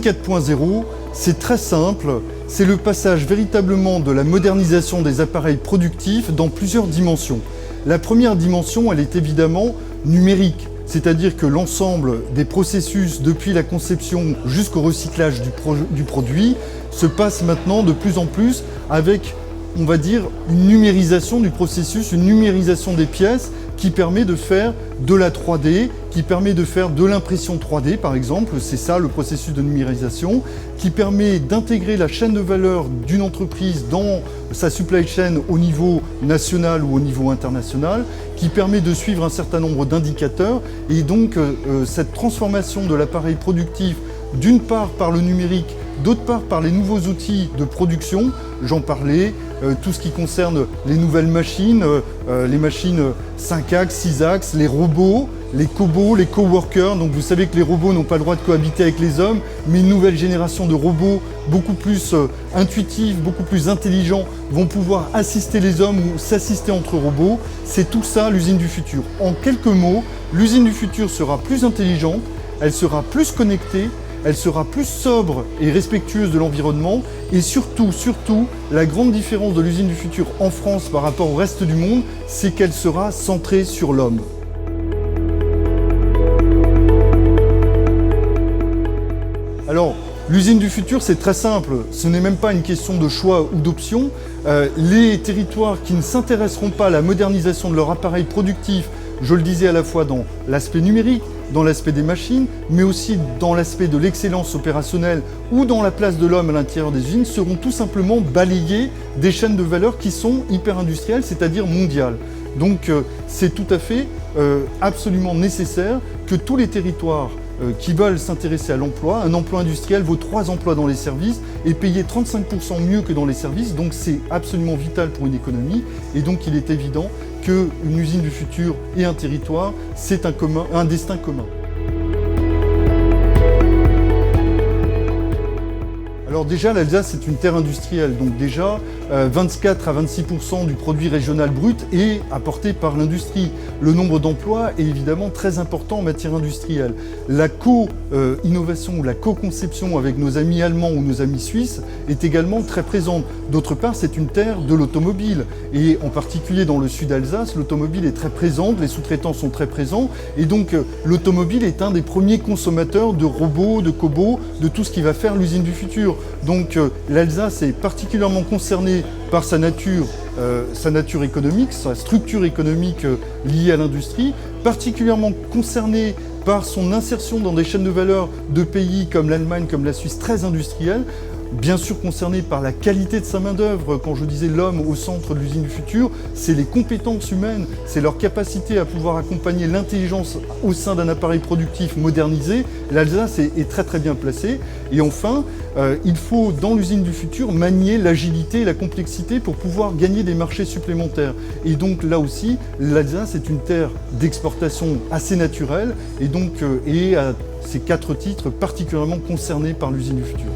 4.0, c'est très simple, c'est le passage véritablement de la modernisation des appareils productifs dans plusieurs dimensions. La première dimension, elle est évidemment numérique, c'est-à-dire que l'ensemble des processus depuis la conception jusqu'au recyclage du produit se passe maintenant de plus en plus avec, on va dire, une numérisation du processus, une numérisation des pièces qui permet de faire de la 3D, qui permet de faire de l'impression 3D par exemple, c'est ça le processus de numérisation, qui permet d'intégrer la chaîne de valeur d'une entreprise dans sa supply chain au niveau national ou au niveau international, qui permet de suivre un certain nombre d'indicateurs et donc cette transformation de l'appareil productif d'une part par le numérique, d'autre part par les nouveaux outils de production, j'en parlais, tout ce qui concerne les nouvelles machines, les machines 5 axes, 6 axes, les robots, les cobots, les coworkers. Donc vous savez que les robots n'ont pas le droit de cohabiter avec les hommes, mais une nouvelle génération de robots beaucoup plus intuitifs, beaucoup plus intelligents vont pouvoir assister les hommes ou s'assister entre robots. C'est tout ça l'usine du futur. En quelques mots, l'usine du futur sera plus intelligente, elle sera plus connectée, elle sera plus sobre et respectueuse de l'environnement et surtout, la grande différence de l'usine du futur en France par rapport au reste du monde, c'est qu'elle sera centrée sur l'homme. Alors, l'usine du futur, c'est très simple, ce n'est même pas une question de choix ou d'option. Les territoires qui ne s'intéresseront pas à la modernisation de leur appareil productif, je le disais à la fois dans l'aspect numérique, dans l'aspect des machines, mais aussi dans l'aspect de l'excellence opérationnelle ou dans la place de l'homme à l'intérieur des usines, seront tout simplement balayés des chaînes de valeur qui sont hyper industrielles, c'est-à-dire mondiales. Donc c'est tout à fait absolument nécessaire que tous les territoires qui veulent s'intéresser à l'emploi, un emploi industriel vaut 3 emplois dans les services et payé 35% mieux que dans les services, donc c'est absolument vital pour une économie et donc il est évident qu'une usine du futur et un territoire, c'est un destin commun. Alors déjà, l'Alsace est une terre industrielle, donc déjà 24 à 26% du produit régional brut est apporté par l'industrie. Le nombre d'emplois est évidemment très important en matière industrielle. La co-innovation ou la co-conception avec nos amis allemands ou nos amis suisses est également très présente. D'autre part, c'est une terre de l'automobile et en particulier dans le sud Alsace, l'automobile est très présente, les sous-traitants sont très présents et donc l'automobile est un des premiers consommateurs de robots, de cobots, de tout ce qui va faire l'usine du futur. Donc l'Alsace est particulièrement concernée par sa nature économique, sa structure économique liée à l'industrie, particulièrement concernée par son insertion dans des chaînes de valeur de pays comme l'Allemagne, comme la Suisse, très industrielles, bien sûr concernée par la qualité de sa main-d'œuvre. Quand je disais l'homme au centre de l'usine du futur, c'est les compétences humaines, c'est leur capacité à pouvoir accompagner l'intelligence au sein d'un appareil productif modernisé. L'Alsace est très très bien placée. Et enfin, il faut dans l'usine du futur manier l'agilité et la complexité pour pouvoir gagner des marchés supplémentaires. Et donc là aussi, l'Alsace est une terre d'exportation assez naturelle et donc est à ces 4 titres particulièrement concernée par l'usine du futur.